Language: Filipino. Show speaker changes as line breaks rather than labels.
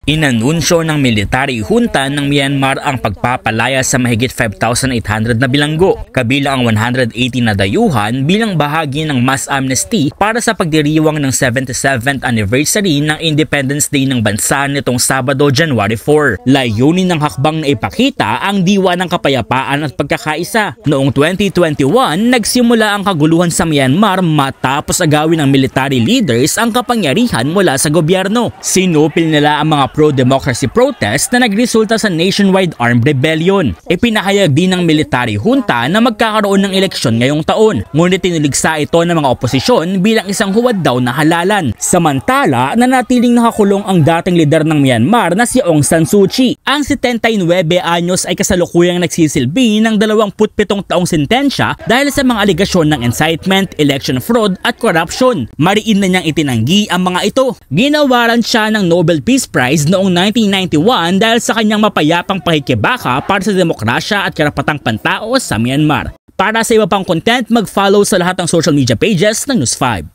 Inanunsyo ng military junta ng Myanmar ang pagpapalaya sa mahigit 5,800 na bilanggo, kabilang ang 180 na dayuhan bilang bahagi ng mass amnesty para sa pagdiriwang ng 77th anniversary ng Independence Day ng bansa nitong Sabado, January 4. Layunin ng hakbang na ipakita ang diwa ng kapayapaan at pagkakaisa. Noong 2021, nagsimula ang kaguluhan sa Myanmar matapos agawin ng military leaders ang kapangyarihan mula sa gobyerno. Sinupil nila ang mga pro-democracy protest na nagresulta sa nationwide armed rebellion. Ipinahayag din ng military junta na magkakaroon ng eleksyon ngayong taon, ngunit tiniligsa ito ng mga oposisyon bilang isang huwad daw na halalan. Samantala, nanatiling nakakulong ang dating lider ng Myanmar na si Aung San Suu Kyi. Ang 79 anyos ay kasalukuyang nagsisilbi ng 27 taong sentensya dahil sa mga aligasyon ng incitement, election fraud at corruption. Mariin na niyang itinanggi ang mga ito. Ginawaran siya ng Nobel Peace Prize noong 1991 dahil sa kanyang mapayapang pakikibaka para sa demokrasya at karapatang pantao sa Myanmar. Para sa iba pang content, mag-follow sa lahat ng social media pages ng News 5.